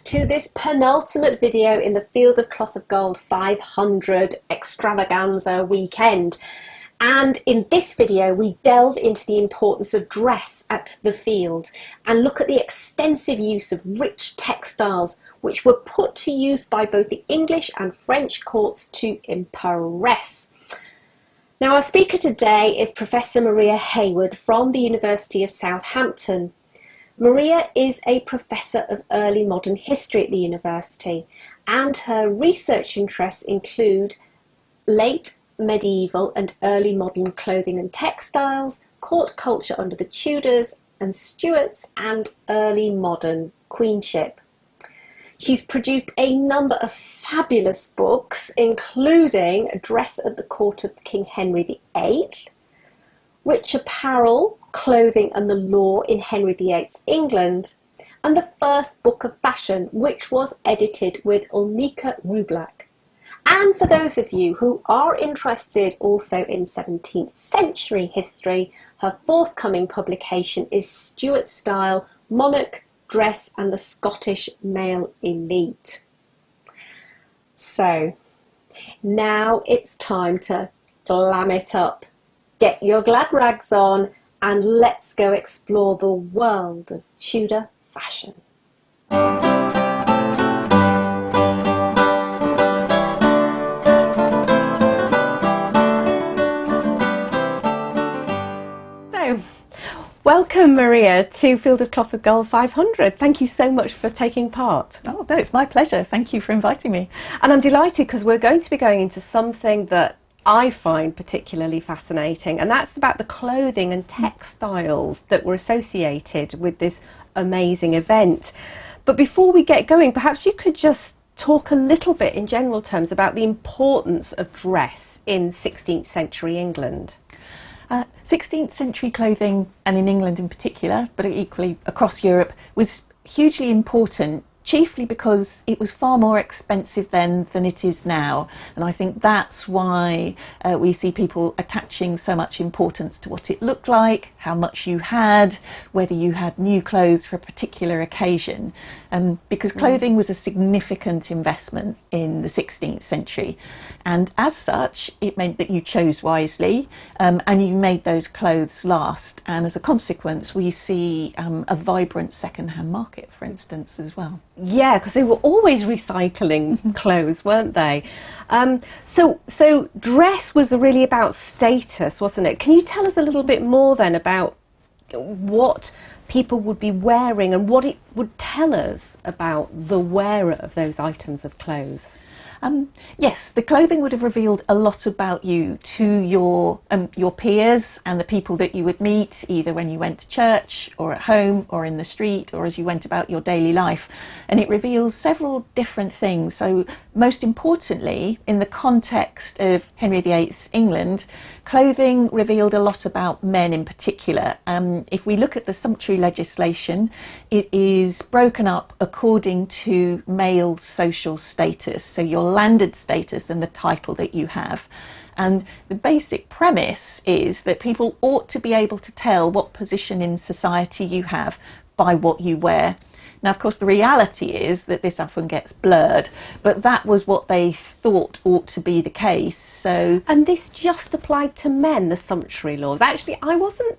to this penultimate video in the Field of Cloth of Gold 500 extravaganza weekend. And in this video we delve into the importance of dress at the field and look at the extensive use of rich textiles which were put to use by both the English and French courts to impress. Now our speaker today is Professor Maria Hayward from the University of Southampton. Maria is a professor of early modern history at the university, and her research interests include late medieval and early modern clothing and textiles, court culture under the Tudors and Stuarts, and early modern queenship. She's produced a number of fabulous books, including Dress at the Court of King Henry VIII, Rich Apparel, Clothing and the Law in Henry VIII's England, and the first book of fashion, which was edited with Ulrika Rublack. And for those of you who are interested also in 17th century history, her forthcoming publication is Stuart Style, Monarch, Dress and the Scottish Male Elite. So now it's time to glam it up. Get your glad rags on and let's go explore the world of Tudor fashion. So, welcome Maria to Field of Cloth of Gold 500. Thank you so much for taking part. Oh no, it's my pleasure. Thank you for inviting me. And I'm delighted because we're going to be going into something that I find particularly fascinating, and that's about the clothing and textiles that were associated with this amazing event. But before we get going, perhaps you could just talk a little bit in general terms about the importance of dress in 16th century England. 16th century clothing, and in England in particular, but equally across Europe, was hugely important, chiefly because it was far more expensive then than it is now. And I think that's why we see people attaching so much importance to what it looked like, how much you had, whether you had new clothes for a particular occasion. Because clothing was a significant investment in the 16th century. And as such, it meant that you chose wisely and you made those clothes last. And as a consequence, we see a vibrant second-hand market, for instance, as well. Yeah, because they were always recycling clothes, weren't they? So dress was really about status, wasn't it? Can you tell us a little bit more then about what people would be wearing and what it would tell us about the wearer of those items of clothes? Yes, the clothing would have revealed a lot about you to your peers and the people that you would meet, either when you went to church or at home or in the street or as you went about your daily life. And it reveals several different things. So most importantly, in the context of Henry VIII's England, clothing revealed a lot about men in particular. If we look at the sumptuary legislation, it is broken up according to male social status. So your landed status and the title that you have. And the basic premise is that people ought to be able to tell what position in society you have by what you wear. Now, of course, the reality is that this often gets blurred, but that was what they thought ought to be the case. So, and this just applied to men, the sumptuary laws. Actually, I wasn't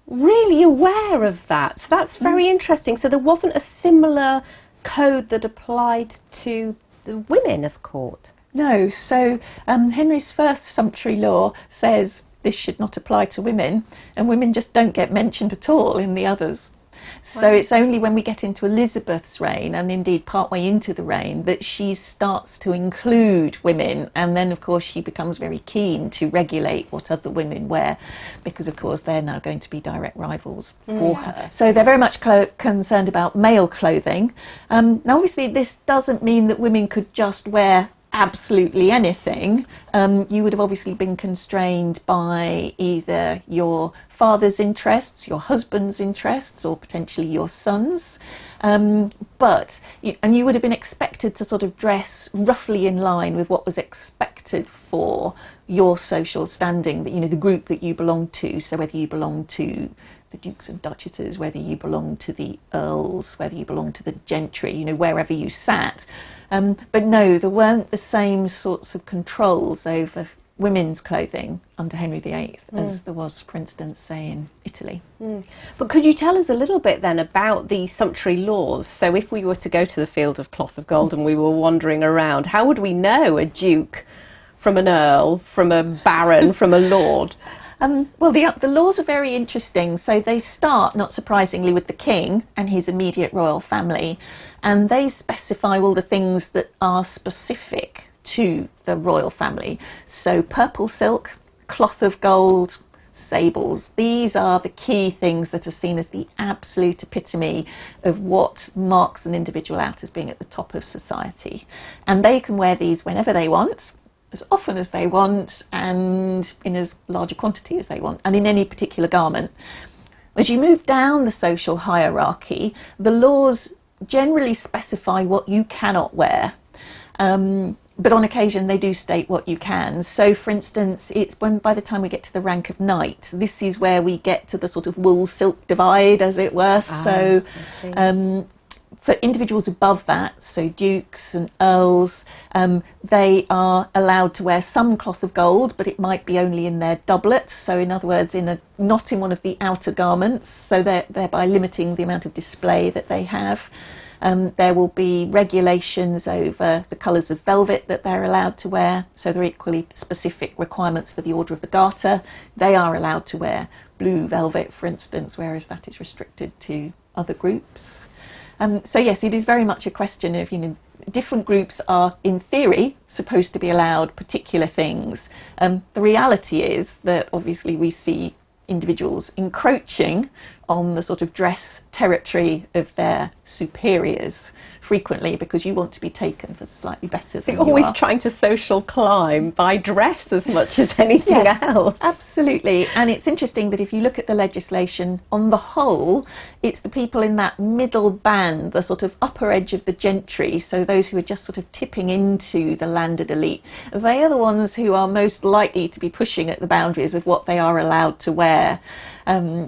really aware of that. So that's very interesting. So there wasn't a similar code that applied to the women of court? No, so Henry's first sumptuary law says this should not apply to women, and women just don't get mentioned at all in the others. So it's only when we get into Elizabeth's reign, and indeed partway into the reign, that she starts to include women, and then of course she becomes very keen to regulate what other women wear, because of course they're now going to be direct rivals for her. So they're very much concerned about male clothing. Now obviously this doesn't mean that women could just wear absolutely anything. You would have obviously been constrained by either your father's interests, your husband's interests, or potentially your son's. And you would have been expected to sort of dress roughly in line with what was expected for your social standing, that the group that you belonged to. So whether you belonged to the dukes and duchesses, whether you belonged to the earls, whether you belonged to the gentry, wherever you sat. But no, there weren't the same sorts of controls over women's clothing under Henry VIII as there was, for instance, say in Italy. But could you tell us a little bit then about the sumptuary laws? So if we were to go to the field of cloth of gold and we were wandering around, how would we know a duke from an earl, from a baron, from a lord? Well, the laws are very interesting. So they start, not surprisingly, with the king and his immediate royal family, and they specify all the things that are specific to the royal family. So purple silk, cloth of gold, sables, these are the key things that are seen as the absolute epitome of what marks an individual out as being at the top of society. And they can wear these whenever they want, as often as they want, and in as large a quantity as they want, and in any particular garment. As you move down the social hierarchy, the laws generally specify what you cannot wear. But on occasion they do state what you can. So for instance, it's by the time we get to the rank of knight, this is where we get to the sort of wool silk divide, as it were. So for individuals above that, so dukes and earls, they are allowed to wear some cloth of gold, but it might be only in their doublet. So in other words, not in one of the outer garments, so thereby limiting the amount of display that they have. There will be regulations over the colours of velvet that they're allowed to wear, so there are equally specific requirements for the Order of the Garter. They are allowed to wear blue velvet, for instance, whereas that is restricted to other groups. So yes, it is very much a question of, different groups are, in theory, supposed to be allowed particular things. The reality is that obviously we see individuals encroaching on the sort of dress territory of their superiors frequently, because you want to be taken for slightly better than you are. Always trying to social climb by dress as much as anything else. Absolutely. And it's interesting that if you look at the legislation on the whole, it's the people in that middle band, the sort of upper edge of the gentry, so those who are just sort of tipping into the landed elite, they are the ones who are most likely to be pushing at the boundaries of what they are allowed to wear,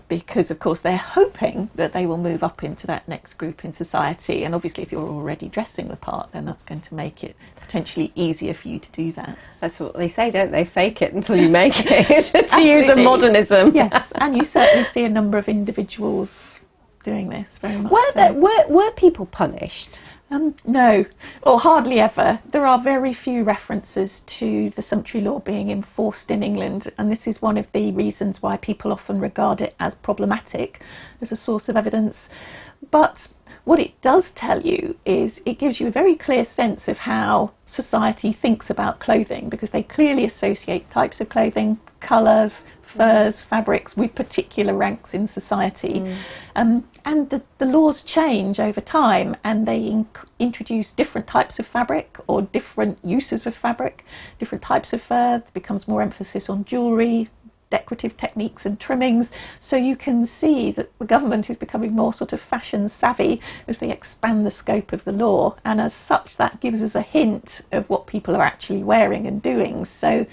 because of course they're hoping that they will move up into that next group in society. And obviously if you're already dressing the part, then that's going to make it potentially easier for you to do that. That's what they say, don't they? Fake it until you make it, to use a modernism. Yes, and you certainly see a number of individuals doing this very much. Were people punished? No, or hardly ever. There are very few references to the sumptuary law being enforced in England, and this is one of the reasons why people often regard it as problematic as a source of evidence. But what it does tell you is it gives you a very clear sense of how society thinks about clothing, because they clearly associate types of clothing, colours, furs, fabrics with particular ranks in society. And the laws change over time, and they introduce different types of fabric or different uses of fabric, different types of fur. There becomes more emphasis on jewellery, decorative techniques and trimmings. So you can see that the government is becoming more sort of fashion savvy as they expand the scope of the law, and as such that gives us a hint of what people are actually wearing and doing. So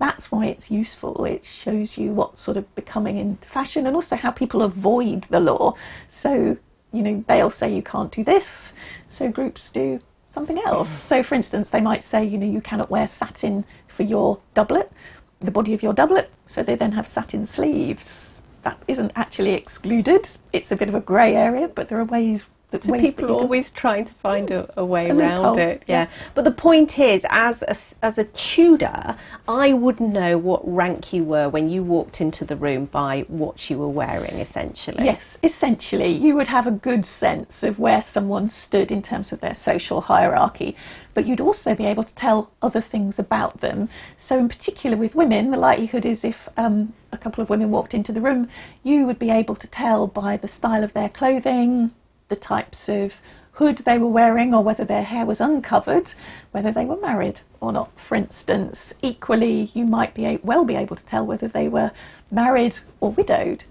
that's why it's useful. It shows you what's sort of becoming into fashion, and also how people avoid the law. So, they'll say you can't do this, so groups do something else. So, for instance, they might say, you cannot wear satin for your doublet, the body of your doublet, so they then have satin sleeves. That isn't actually excluded. It's a bit of a grey area, but there are ways people are always trying to find a way around it. Yeah. But the point is, as a Tudor, I would know what rank you were when you walked into the room by what you were wearing, essentially. Yes, essentially. You would have a good sense of where someone stood in terms of their social hierarchy, but you'd also be able to tell other things about them. So in particular with women, the likelihood is if a couple of women walked into the room, you would be able to tell by the style of their clothing, the types of hood they were wearing, or whether their hair was uncovered, whether they were married or not, for instance. Equally, you might be able to tell whether they were married or widowed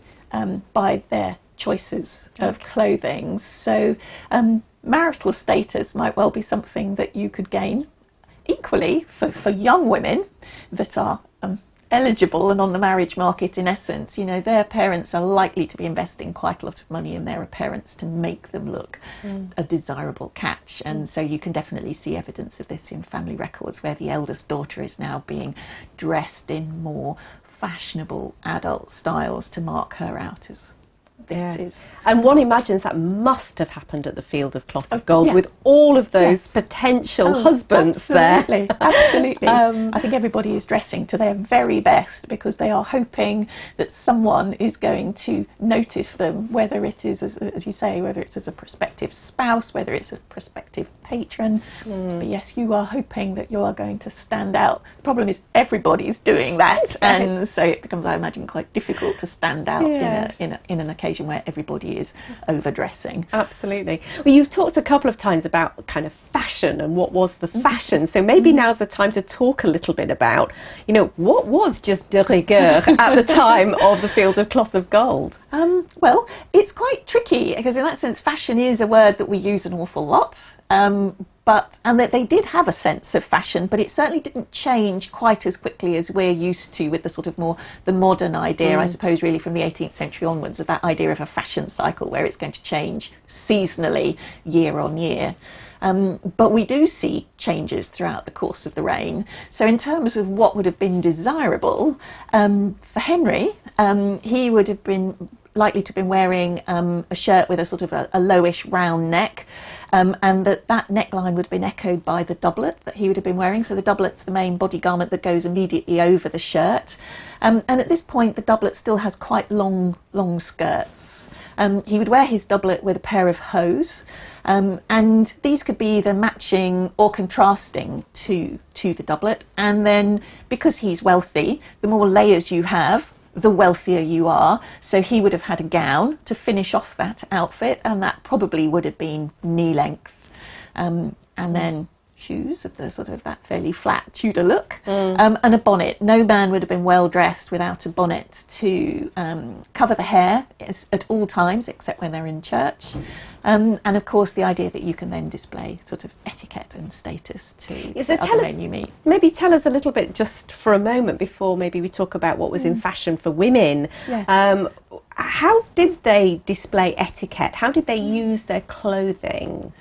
by their choices of clothing. So marital status might well be something that you could gain. Equally, for young women that are eligible and on the marriage market, in essence, you know, their parents are likely to be investing quite a lot of money in their appearance to make them look a desirable catch. And so you can definitely see evidence of this in family records, where the eldest daughter is now being dressed in more fashionable adult styles to mark her out as this is. And one imagines that must have happened at the Field of Cloth of Gold, with all of those potential husbands absolutely, there. Absolutely. I think everybody is dressing to their very best because they are hoping that someone is going to notice them, whether it is, as you say, whether it's as a prospective spouse, whether it's a prospective patron. But yes, you are hoping that you are going to stand out. The problem is everybody's doing that, and so it becomes, I imagine, quite difficult to stand out in an occasion where everybody is overdressing. Absolutely. Well, you've talked a couple of times about kind of fashion and what was the fashion. So maybe now's the time to talk a little bit about, you know, what was just de rigueur at the time of the Field of Cloth of Gold? Well, it's quite tricky because in that sense, fashion is a word that we use an awful lot. And that they did have a sense of fashion, but it certainly didn't change quite as quickly as we're used to with the sort of more the modern idea, I suppose, really from the 18th century onwards, of that idea of a fashion cycle where it's going to change seasonally year on year. But we do see changes throughout the course of the reign. So in terms of what would have been desirable, for Henry, he would have been likely to have been wearing a shirt with a sort of a lowish round neck, and that neckline would have been echoed by the doublet that he would have been wearing. So the doublet's the main body garment that goes immediately over the shirt. And at this point, the doublet still has quite long skirts. He would wear his doublet with a pair of hose, and these could be either matching or contrasting to the doublet. And then, because he's wealthy, the more layers you have, the wealthier you are. So he would have had a gown to finish off that outfit, and that probably would have been knee length. And then shoes of the sort of that fairly flat Tudor look, and a bonnet. No man would have been well dressed without a bonnet to cover the hair at all times, except when they're in church. And of course, the idea that you can then display sort of etiquette and status to the other men you meet. Maybe tell us a little bit, just for a moment, before maybe we talk about what was in fashion for women. Yes. How did they display etiquette? How did they use their clothing?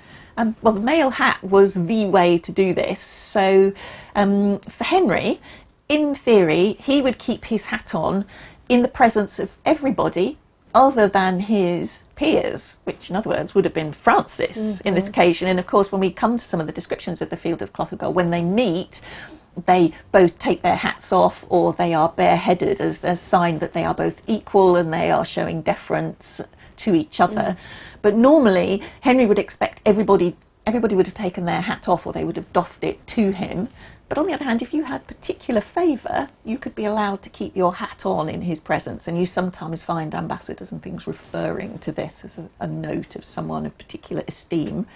Well, the male hat was the way to do this. So for Henry, in theory, he would keep his hat on in the presence of everybody other than his peers, which in other words would have been Francis in this occasion. And of course, when we come to some of the descriptions of the Field of Cloth of Gold, when they meet, they both take their hats off, or they are bareheaded as a sign that they are both equal and they are showing deference to each other. But normally Henry would expect everybody would have taken their hat off, or they would have doffed it to him. But on the other hand, if you had particular favour, you could be allowed to keep your hat on in his presence, and you sometimes find ambassadors and things referring to this as a note of someone of particular esteem.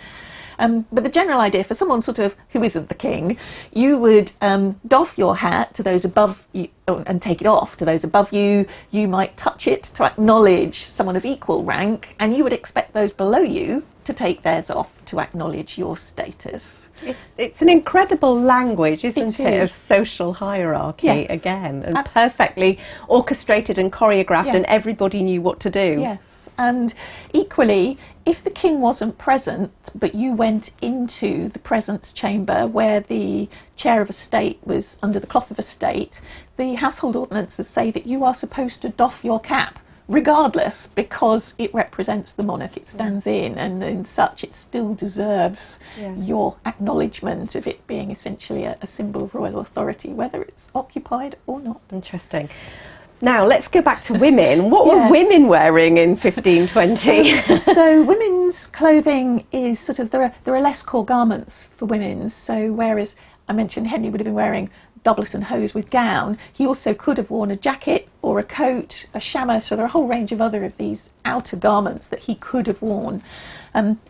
But the general idea for someone sort of who isn't the king, you would doff your hat to those above you and take it off to those above you. You might touch it to acknowledge someone of equal rank, and you would expect those below you to take theirs off to acknowledge your status. It's an incredible language, isn't it, of social hierarchy, again, and perfectly orchestrated and choreographed, and everybody knew what to do. Yes, and equally, if the king wasn't present, but you went into the presence chamber where the chair of estate was under the cloth of estate, the household ordinances say that you are supposed to doff your cap regardless, because it represents the monarch it stands in, and in such it still deserves your acknowledgement of it being essentially a symbol of royal authority, whether it's occupied or not. Interesting. Now let's go back to women. What were women wearing in 1520? So women's clothing is sort of, there are less core garments for women. So whereas I mentioned Henry would have been wearing doublet and hose with gown, he also could have worn a jacket or a coat, a chamois. So there are a whole range of other of these outer garments that he could have worn.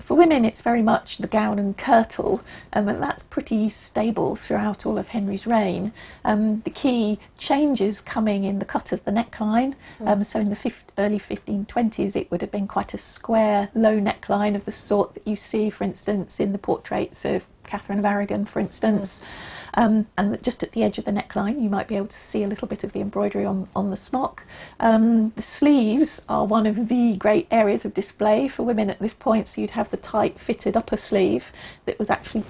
For women, it's very much the gown and kirtle, and that's pretty stable throughout all of Henry's reign. The key changes coming in the cut of the neckline. So in the early 1520s, it would have been quite a square, low neckline of the sort that you see, for instance, in the portraits of Catherine of Aragon, for instance. And just at the edge of the neckline, you might be able to see a little bit of the embroidery on the smock. The sleeves are one of the great areas of display for women at this point. So you'd have the tight fitted upper sleeve that was actually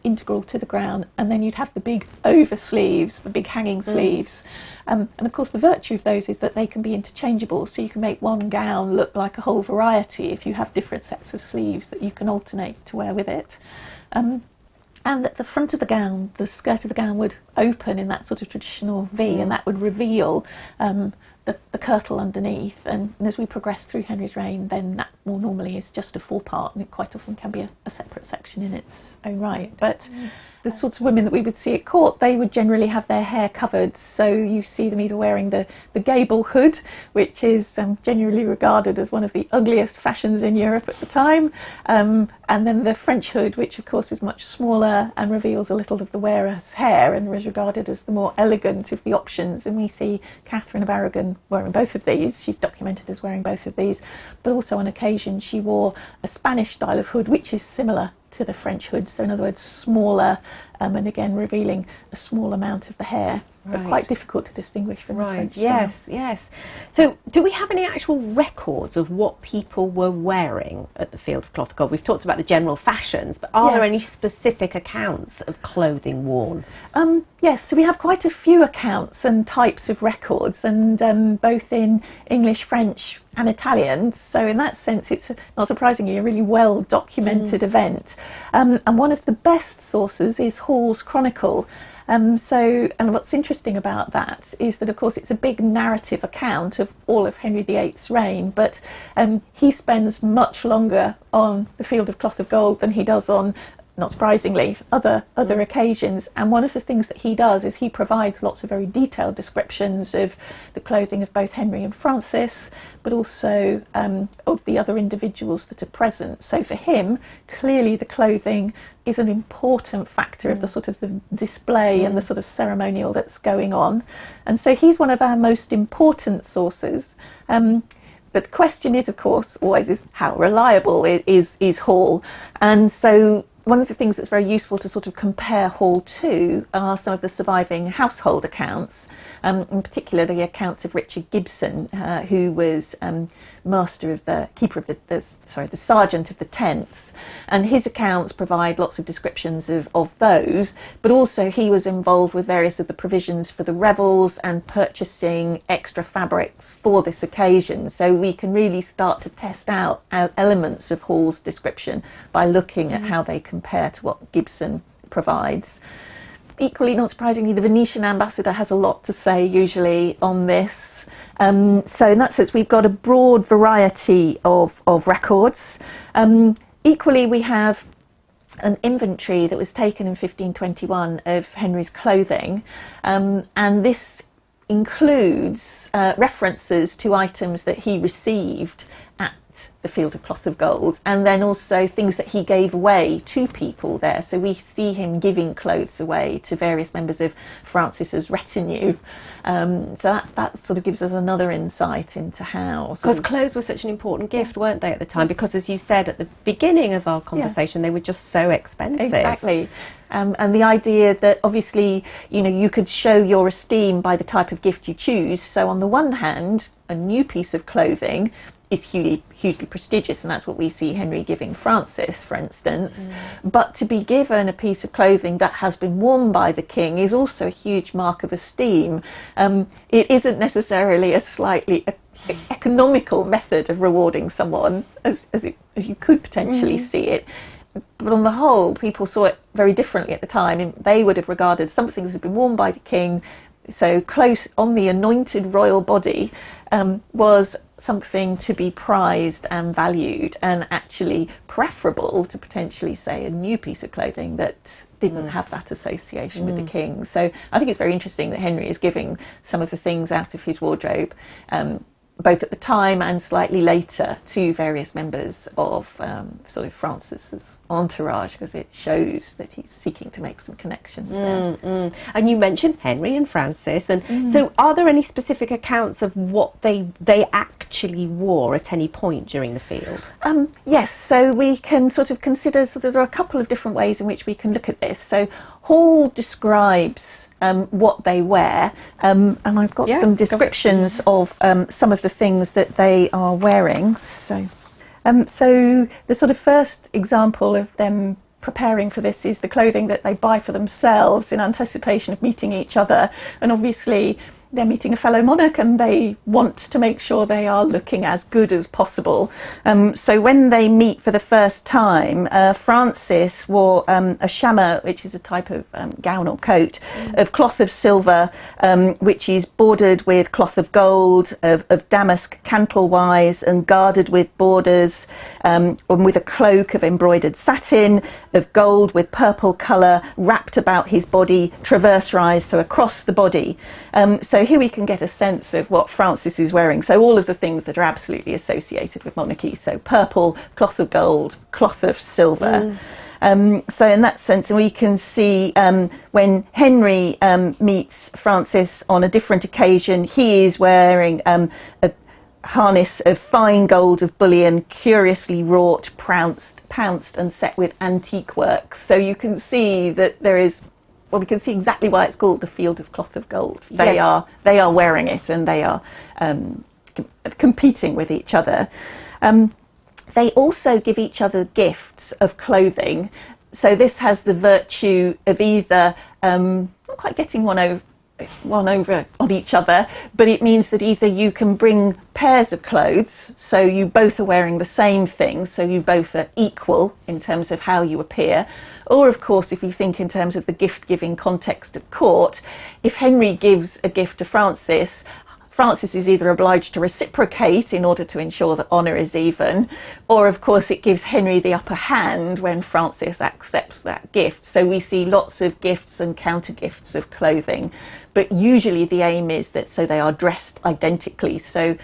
integral to the gown, and then you'd have the big over sleeves, the big hanging sleeves. And of course the virtue of those is that they can be interchangeable, so you can make one gown look like a whole variety if you have different sets of sleeves that you can alternate to wear with it. And at the front of the gown, the skirt of the gown would open in that sort of traditional V, and that would reveal the kirtle underneath. And as we progress through Henry's reign, then that more normally is just a forepart, and it quite often can be a separate section in its own right. But the sorts of women that we would see at court, they would generally have their hair covered. So you see them either wearing the gable hood, which is generally regarded as one of the ugliest fashions in Europe at the time, and then the French hood, which of course is much smaller and reveals a little of the wearer's hair and is regarded as the more elegant of the options. And we see Catherine of Aragon wearing both of these. She's documented as wearing both of these, but also on occasion she wore a Spanish style of hood, which is similar to the French hood, so in other words smaller, and again revealing a small amount of the hair, but quite difficult to distinguish from the French style. Yes. So do we have any actual records of what people were wearing at the Field of Cloth of Gold? We've talked about the general fashions, but are there any specific accounts of clothing worn? Yes, so we have quite a few accounts and types of records, and both in English, French and Italian. So in that sense, it's not surprisingly a really well documented event. And one of the best sources is Hall's Chronicle. And what's interesting about that is that, of course, it's a big narrative account of all of Henry VIII's reign, but he spends much longer on the Field of Cloth of Gold than he does on, not surprisingly, other occasions. And one of the things that he does is he provides lots of very detailed descriptions of the clothing of both Henry and Francis, but also of the other individuals that are present. So for him, clearly the clothing is an important factor of the sort of the display and the sort of ceremonial that's going on. And so he's one of our most important sources. But the question is, of course, always is how reliable is Hall. And so one of the things that's very useful to sort of compare Hall to are some of the surviving household accounts, in particular the accounts of Richard Gibson, who was the sergeant of the Temps, and his accounts provide lots of descriptions of those, but also he was involved with various of the provisions for the revels and purchasing extra fabrics for this occasion. So we can really start to test out elements of Hall's description by looking at how they compare to what Gibson provides. Equally, not surprisingly, the Venetian ambassador has a lot to say usually on this. So in that sense, we've got a broad variety of records. Equally, we have an inventory that was taken in 1521 of Henry's clothing, and this includes references to items that he received at the Field of Cloth of Gold, and then also things that he gave away to people there. So we see him giving clothes away to various members of Francis's retinue. So that sort of gives us another insight into how... Because clothes were such an important gift, weren't they, at the time? Because as you said at the beginning of our conversation, they were just so expensive. Exactly. And the idea that obviously, you could show your esteem by the type of gift you choose. So on the one hand, a new piece of clothing is hugely prestigious, and that's what we see Henry giving Francis, for instance. But to be given a piece of clothing that has been worn by the king is also a huge mark of esteem. It isn't necessarily a slightly economical method of rewarding someone, as you could potentially see it. But on the whole, people saw it very differently at the time, and they would have regarded something that had been worn by the king, so close on the anointed royal body, was something to be prized and valued, and actually preferable to potentially, say, a new piece of clothing that didn't have that association with the king. So I think it's very interesting that Henry is giving some of the things out of his wardrobe, both at the time and slightly later, to various members of sort of Francis's entourage, because it shows that he's seeking to make some connections there. And you mentioned Henry and Francis, and so are there any specific accounts of what they actually wore at any point during the field? Yes, so we can sort of consider, there are a couple of different ways in which we can look at this. So Hall describes what they wear, and I've got some descriptions of some of the things that they are wearing. So the sort of first example of them preparing for this is the clothing that they buy for themselves in anticipation of meeting each other, and obviously they're meeting a fellow monarch and they want to make sure they are looking as good as possible. So when they meet for the first time, Francis wore a chamois, which is a type of gown or coat, of cloth of silver, which is bordered with cloth of gold, of damask cantle-wise and guarded with borders, and with a cloak of embroidered satin, of gold with purple colour, wrapped about his body, transverse, so across the body. So here we can get a sense of what Francis is wearing. So all of the things that are absolutely associated with monarchy. So purple, cloth of gold, cloth of silver. So in that sense, we can see when Henry meets Francis on a different occasion, he is wearing a harness of fine gold of bullion, curiously wrought, pounced and set with antique work. So you can see that there is, well, we can see exactly why it's called the Field of Cloth of Gold. They are wearing it, and they are competing with each other. They also give each other gifts of clothing. So this has the virtue of either not quite getting one over on each other, but it means that either you can bring pairs of clothes, so you both are wearing the same thing, so you both are equal in terms of how you appear. Or of course, if you think in terms of the gift-giving context of court, if Henry gives a gift to Francis, Francis is either obliged to reciprocate in order to ensure that honour is even, or of course it gives Henry the upper hand when Francis accepts that gift. So we see lots of gifts and counter gifts of clothing, but usually the aim is that so they are dressed identically, so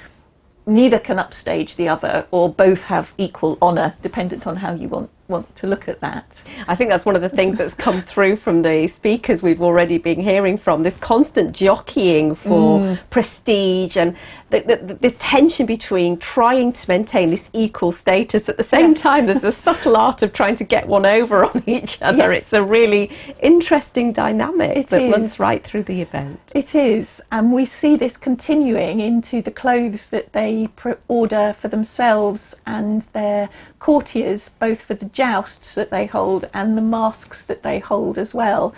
neither can upstage the other, or both have equal honour, dependent on how you want to look at that. I think that's one of the things that's come through from the speakers we've already been hearing from, this constant jockeying for prestige, and the tension between trying to maintain this equal status at the same time. There's a subtle art of trying to get one over on each other. It's a really interesting dynamic that runs right through the event. It is, and we see this continuing into the clothes that they order for themselves and their courtiers, both for the jousts that they hold and the masks that they hold as well.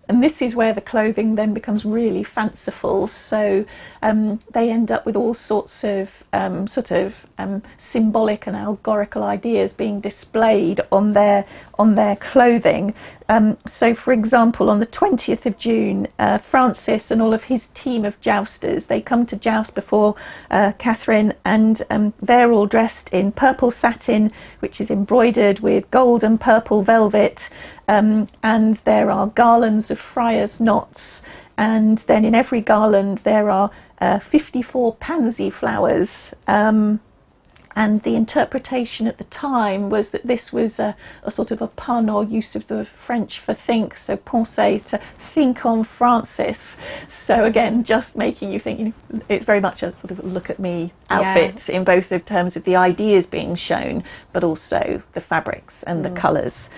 And this is where the clothing then becomes really fanciful. So they end up with all sorts of symbolic and allegorical ideas being displayed on their clothing. So, for example, on the 20th of June, Francis and all of his team of jousters, they come to joust before Catherine, and they're all dressed in purple satin, which is embroidered with gold and purple velvet, and there are garlands of friars' knots, and then in every garland there are 54 pansy flowers. And the interpretation at the time was that this was a sort of a pun or use of the French for think, so penser, to think on Francis. So again, just making you think, it's very much a sort of look at me outfit in both in terms of the ideas being shown, but also the fabrics and the colours.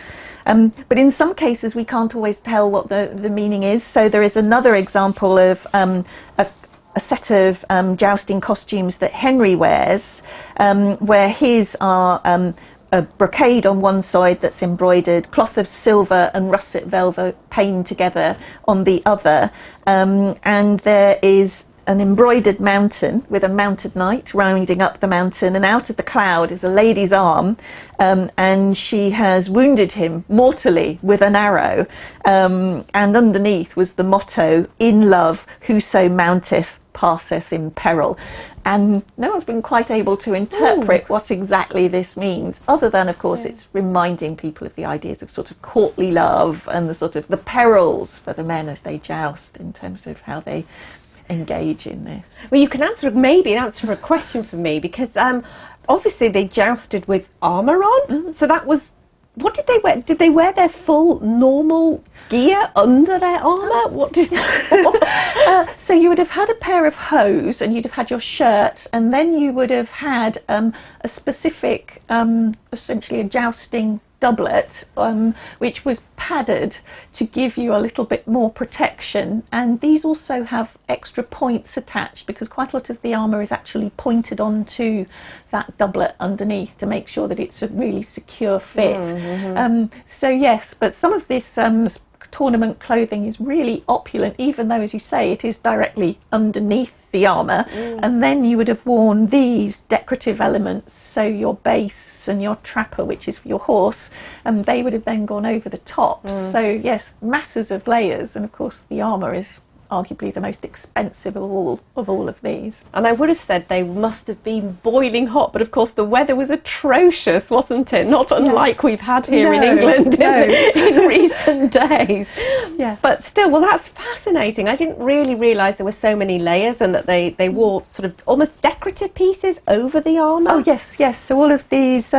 But in some cases we can't always tell what the meaning is. So there is another example of a set of jousting costumes that Henry wears, where his are a brocade on one side that's embroidered, cloth of silver and russet velvet paned together on the other, and there is an embroidered mountain with a mounted knight riding up the mountain, and out of the cloud is a lady's arm, and she has wounded him mortally with an arrow, and underneath was the motto, "In love, whoso mounteth passeth in peril." And no one's been quite able to interpret what exactly this means, other than, of course, it's reminding people of the ideas of sort of courtly love and the sort of the perils for the men as they joust in terms of how they engage in this. Well, you can answer a question for me, because obviously they jousted with armour on, so that was what did they wear? Did they wear their full normal gear under their armour? What did so you would have had a pair of hose, and you'd have had your shirt, and then you would have had a specific, essentially a jousting doublet, which was padded to give you a little bit more protection. And these also have extra points attached, because quite a lot of the armour is actually pointed onto that doublet underneath to make sure that it's a really secure fit. So yes, but some of this tournament clothing is really opulent, even though, as you say, it is directly underneath the armour. And then you would have worn these decorative elements, so your base and your trapper, which is for your horse, and they would have then gone over the top. So yes, masses of layers, and of course the armour is arguably the most expensive of all of these. And I would have said they must have been boiling hot, but of course the weather was atrocious, wasn't it? Not unlike we've had here in England in recent days. Yeah. But still, well, that's fascinating. I didn't really realise there were so many layers, and that they wore sort of almost decorative pieces over the armour. Oh yes, yes. So all of these.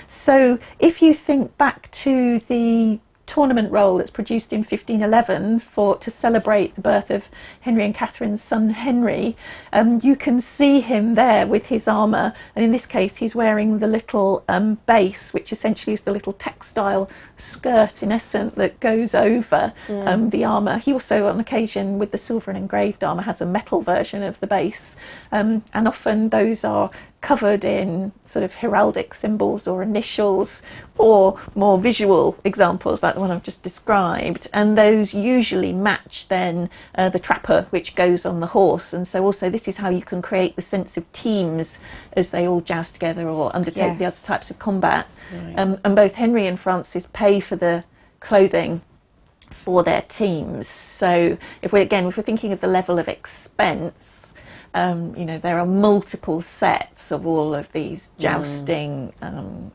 So if you think back to the tournament roll that's produced in 1511 to celebrate the birth of Henry and Catherine's son Henry, you can see him there with his armour, and in this case he's wearing the little base, which essentially is the little textile skirt in essence that goes over the armour. He also on occasion, with the silver and engraved armour, has a metal version of the base, and often those are covered in sort of heraldic symbols or initials, or more visual examples like the one I've just described, and those usually match then the trapper which goes on the horse. And so also this is how you can create the sense of teams as they all joust together or undertake the other types of combat. And both Henry and Francis pay for the clothing for their teams. So if we're thinking of the level of expense, there are multiple sets of all of these jousting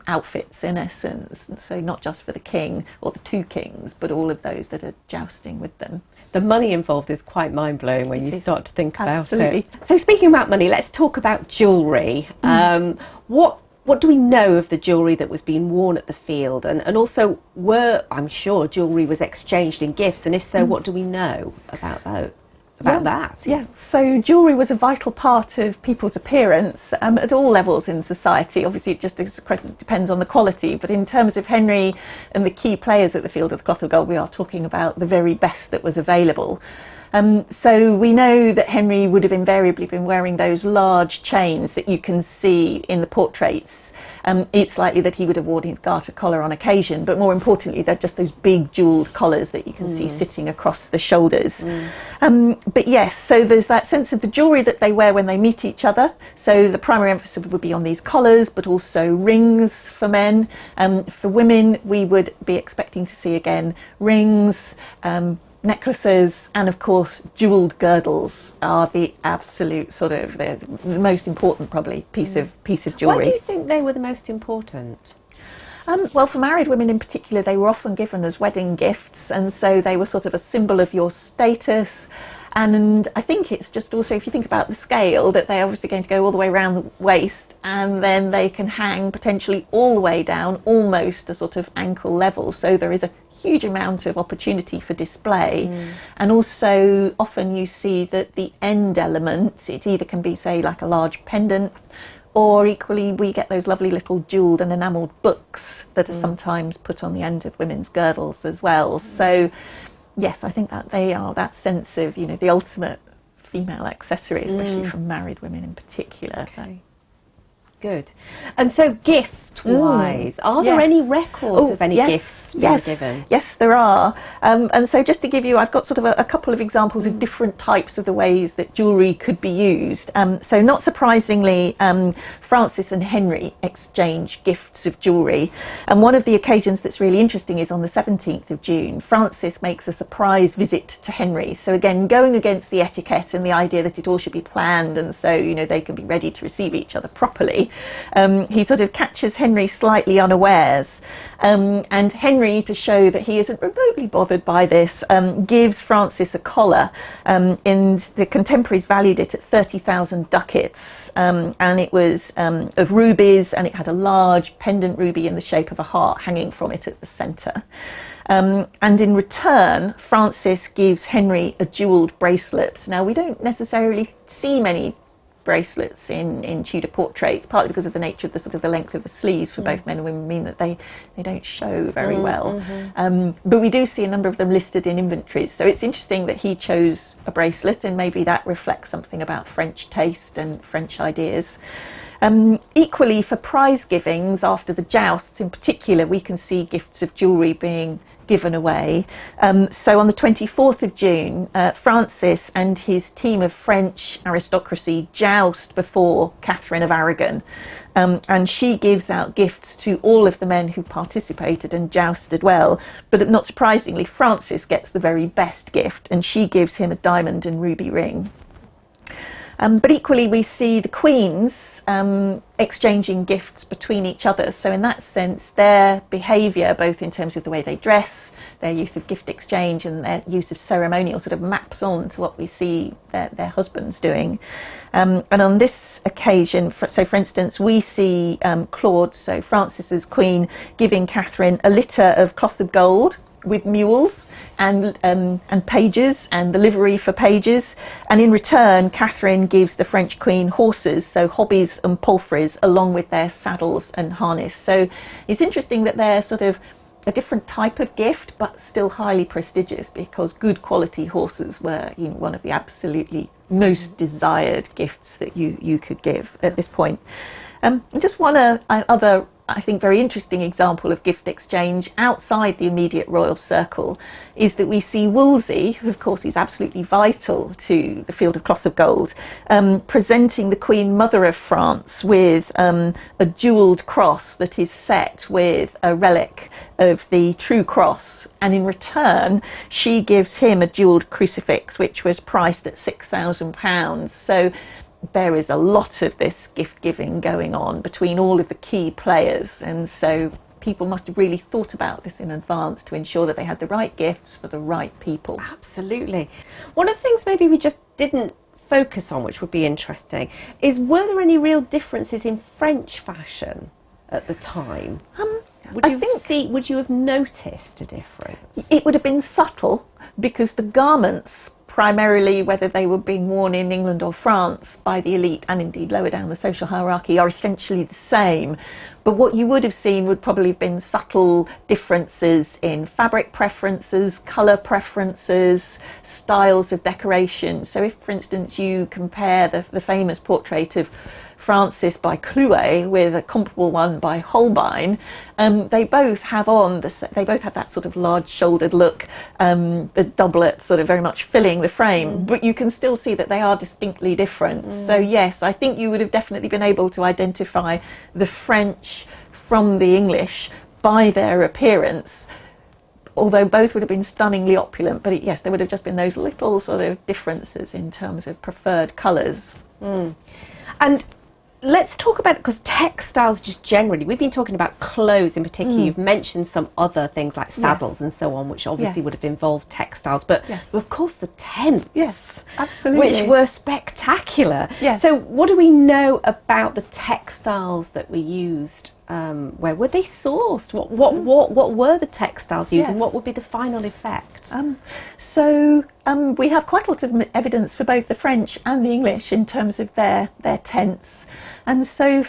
outfits in essence, and so not just for the king or the two kings, but all of those that are jousting with them. The money involved is quite mind-blowing when you start to think about it. Absolutely. So speaking about money, let's talk about jewellery. What do we know of the jewellery that was being worn at the field? And also, I'm sure jewellery was exchanged in gifts, and if so, what do we know about that? Yeah, so jewellery was a vital part of people's appearance at all levels in society. Obviously it just depends on the quality, but in terms of Henry and the key players at the Field of the Cloth of Gold, we are talking about the very best that was available. So we know that Henry would have invariably been wearing those large chains that you can see in the portraits. It's likely that he would have worn his garter collar on occasion, but more importantly, they're just those big jewelled collars that you can see sitting across the shoulders. But yes, so there's that sense of the jewellery that they wear when they meet each other. So the primary emphasis would be on these collars, but also rings for men. For women, we would be expecting to see again rings, necklaces, and of course jewelled girdles are the absolute sort of the most important probably piece of jewellery. Why do you think they were the most important? Well, for married women in particular, they were often given as wedding gifts, and so they were sort of a symbol of your status. And I think it's just also, if you think about the scale, that they're obviously going to go all the way around the waist, and then they can hang potentially all the way down, almost a sort of ankle level. So there is a huge amount of opportunity for display. And also often you see that the end element, it either can be, say, like a large pendant, or equally we get those lovely little jewelled and enamelled books that are sometimes put on the end of women's girdles as well. So yes, I think that they are that sense of, the ultimate female accessory, especially from married women in particular. Okay. Good. And so gift-wise, are there any records of any gifts being given? Yes, there are. And so just to give you, I've got sort of a couple of examples of different types of the ways that jewellery could be used. So not surprisingly, Francis and Henry exchange gifts of jewellery. And one of the occasions that's really interesting is on the 17th of June. Francis makes a surprise visit to Henry. So again, going against the etiquette and the idea that it all should be planned, and so, they can be ready to receive each other properly. He sort of catches Henry slightly unawares. And Henry, to show that he isn't remotely bothered by this, gives Francis a collar, and the contemporaries valued it at 30,000 ducats, and it was of rubies, and it had a large pendant ruby in the shape of a heart hanging from it at the centre. And in return, Francis gives Henry a jewelled bracelet. Now, we don't necessarily see many bracelets in Tudor portraits, partly because of the nature of the sort of the length of the sleeves for both men and women mean that they don't show very well. But we do see a number of them listed in inventories. So it's interesting that he chose a bracelet, and maybe that reflects something about French taste and French ideas. Equally, for prize givings after the jousts in particular, we can see gifts of jewellery being given away. So on the 24th of June, Francis and his team of French aristocracy joust before Catherine of Aragon, and she gives out gifts to all of the men who participated and jousted well. But not surprisingly, Francis gets the very best gift, and she gives him a diamond and ruby ring. But equally, we see the queens exchanging gifts between each other. So in that sense, their behaviour, both in terms of the way they dress, their use of gift exchange, and their use of ceremonial, sort of maps on to what we see their husbands doing. And on this occasion, so for instance, we see Claude, so Francis's queen, giving Catherine a litter of cloth of gold with mules and pages, and the livery for pages, and in return Catherine gives the French queen horses, so hobbies and palfreys, along with their saddles and harness. So it's interesting that they're sort of a different type of gift, but still highly prestigious, because good quality horses were, you know, one of the absolutely most desired gifts that you could give at this point. Just one other, I think, very interesting example of gift exchange outside the immediate royal circle is that we see Wolsey, who of course is absolutely vital to the field of cloth of gold, presenting the Queen Mother of France with a jewelled cross that is set with a relic of the True Cross, and in return she gives him a jewelled crucifix which was priced at £6,000. So there is a lot of this gift giving going on between all of the key players, and so people must have really thought about this in advance to ensure that they had the right gifts for the right people. Absolutely. One of the things maybe we just didn't focus on, which would be interesting, is were there any real differences in French fashion at the time? Would you have noticed a difference? It would have been subtle, because the garments, primarily whether they were being worn in England or France by the elite and indeed lower down the social hierarchy, are essentially the same. But what you would have seen would probably have been subtle differences in fabric preferences, colour preferences, styles of decoration. So if, for instance, you compare the famous portrait of Francis by Clouet with a comparable one by Holbein, they both have that sort of large-shouldered look, the doublet sort of very much filling the frame, but you can still see that they are distinctly different. So yes, I think you would have definitely been able to identify the French from the English by their appearance, although both would have been stunningly opulent. But yes, there would have just been those little sort of differences in terms of preferred colours. And let's talk about, because textiles just generally, we've been talking about clothes in particular, you've mentioned some other things like saddles and so on, which obviously would have involved textiles, but of course the tents, absolutely, which were spectacular. So what do we know about the textiles that were used? Where were they sourced? What were the textiles used, and what would be the final effect? We have quite a lot of evidence for both the French and the English in terms of their tents, and so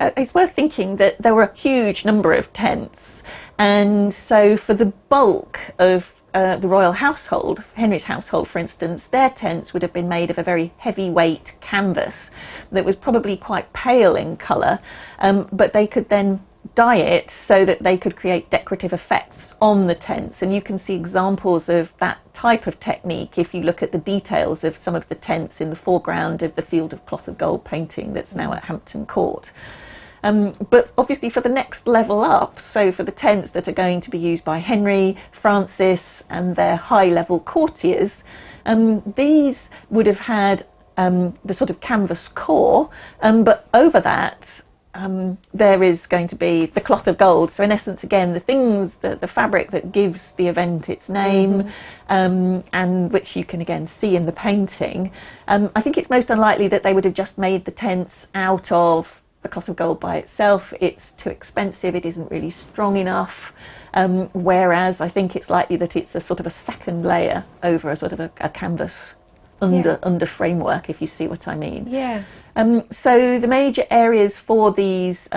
it's worth thinking that there were a huge number of tents, and so for the bulk of the royal household, Henry's household for instance, their tents would have been made of a very heavyweight canvas that was probably quite pale in colour, but they could then dye it so that they could create decorative effects on the tents. And you can see examples of that type of technique if you look at the details of some of the tents in the foreground of the Field of Cloth of Gold painting that's now at Hampton Court. But obviously for the next level up, so for the tents that are going to be used by Henry, Francis and their high-level courtiers, these would have had the sort of canvas core, but over that there is going to be the cloth of gold. So in essence, again, the things, the fabric that gives the event its name, and which you can again see in the painting. I think it's most unlikely that they would have just made the tents out of the cloth of gold by itself. It's too expensive, it isn't really strong enough. Whereas I think it's likely that it's a sort of a second layer over a sort of a canvas under framework, if you see what I mean. Yeah. So the major areas for these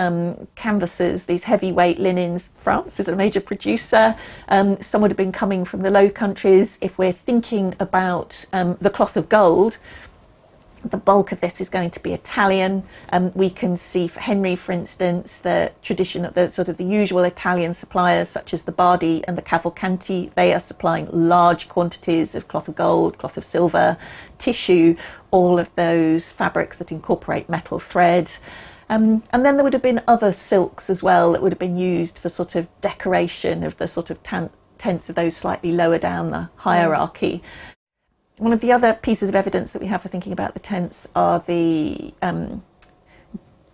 canvases, these heavyweight linens, France is a major producer. Some would have been coming from the Low Countries. If we're thinking about the cloth of gold, the bulk of this is going to be Italian. We can see for Henry, for instance, the tradition of the sort of the usual Italian suppliers such as the Bardi and the Cavalcanti. They are supplying large quantities of cloth of gold, cloth of silver, tissue, all of those fabrics that incorporate metal thread. And then there would have been other silks as well that would have been used for sort of decoration of the sort of tents of those slightly lower down the hierarchy. One of the other pieces of evidence that we have for thinking about the tents are the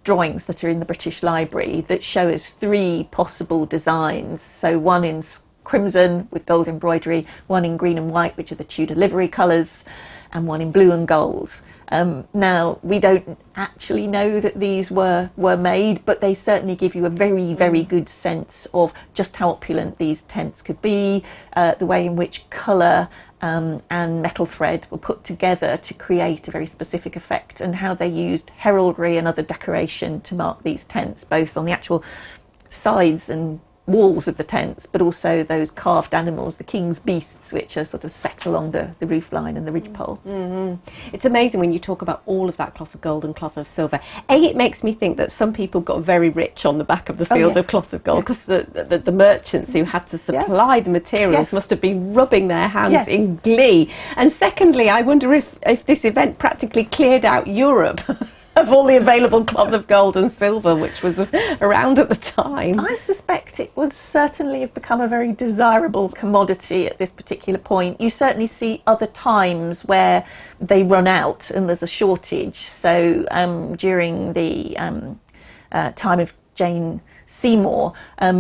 drawings that are in the British Library that show us 3 possible designs. So one in crimson with gold embroidery, one in green and white, which are the Tudor livery colours, and one in blue and gold. Now, we don't actually know that these were made, but they certainly give you a very, very good sense of just how opulent these tents could be, the way in which colour and metal thread were put together to create a very specific effect, and how they used heraldry and other decoration to mark these tents, both on the actual sides and walls of the tents, but also those carved animals, the king's beasts, which are sort of set along the roof line and the ridgepole. It's amazing when you talk about all of that cloth of gold and cloth of silver. It makes me think that some people got very rich on the back of the field of cloth of gold, because the merchants who had to supply the materials must have been rubbing their hands in glee. And secondly, I wonder if this event practically cleared out Europe of all the available cloth of gold and silver which was around at the time. I suspect it would certainly have become a very desirable commodity at this particular point. You certainly see other times where they run out and there's a shortage. So during the time of Jane Seymour,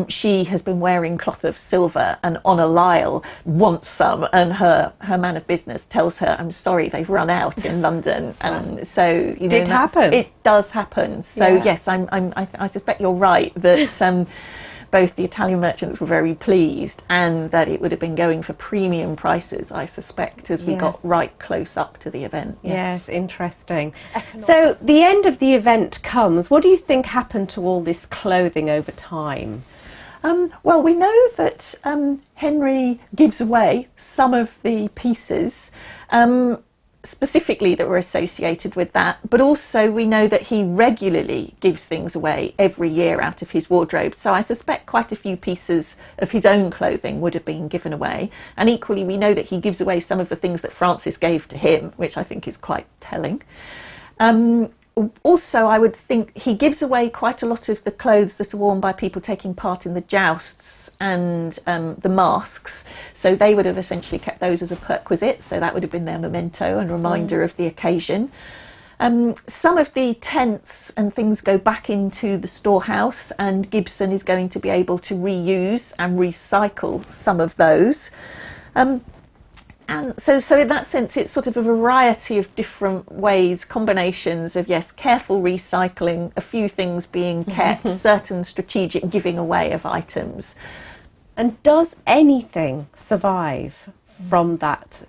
she has been wearing cloth of silver, and Honor Lyle wants some, and her man of business tells her, "I'm sorry, they've run out in London." So you know, it does happen. So yes, I suspect you're right that both the Italian merchants were very pleased, and that it would have been going for premium prices, I suspect, as we got right close up to the event. Yes, interesting. So the end of the event comes. What do you think happened to all this clothing over time? Well, we know that Henry gives away some of the pieces specifically that were associated with that, but also we know that he regularly gives things away every year out of his wardrobe. So I suspect quite a few pieces of his own clothing would have been given away. And equally, we know that he gives away some of the things that Francis gave to him, which I think is quite telling. Also, I would think he gives away quite a lot of the clothes that are worn by people taking part in the jousts and the masks. So they would have essentially kept those as a perquisite. So that would have been their memento and reminder of the occasion. Some of the tents and things go back into the storehouse, and Gibson is going to be able to reuse and recycle some of those. And so in that sense, it's sort of a variety of different ways, combinations of, yes, careful recycling, a few things being kept, certain strategic giving away of items. And does anything survive from that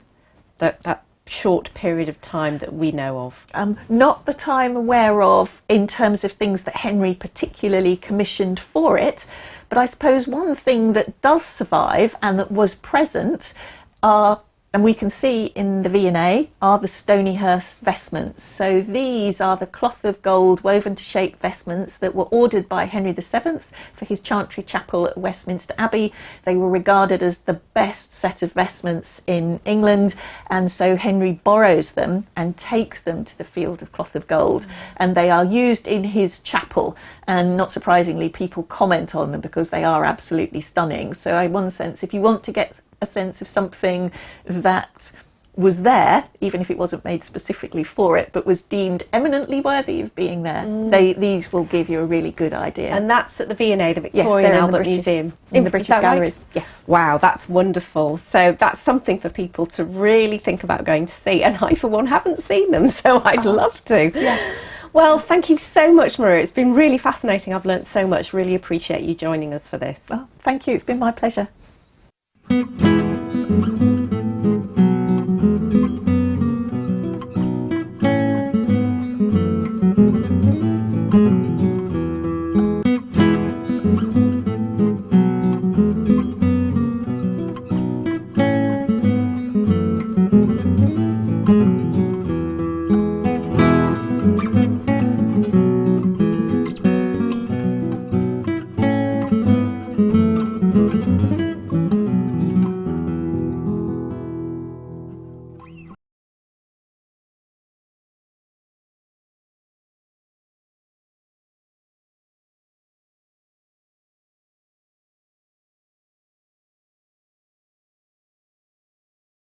short period of time that we know of? Not that I'm aware of in terms of things that Henry particularly commissioned for it, but I suppose one thing that does survive and that was present are, and we can see in the V&A, are the Stonyhurst vestments. So these are the cloth of gold woven to shape vestments that were ordered by Henry VII for his chantry chapel at Westminster Abbey. They were regarded as the best set of vestments in England, and so Henry borrows them and takes them to the field of cloth of gold. And they are used in his chapel, and not surprisingly, people comment on them because they are absolutely stunning. So in one sense, if you want to get a sense of something that was there, even if it wasn't made specifically for it, but was deemed eminently worthy of being there. These will give you a really good idea. And that's at the V&A, the Victorian Albert Museum. In the British Galleries, right? Yes. Wow, that's wonderful. So that's something for people to really think about going to see. And I, for one, haven't seen them, so I'd love to. Yes. Well, thank you so much, Maria. It's been really fascinating. I've learnt so much. Really appreciate you joining us for this. Well, thank you. It's been my pleasure.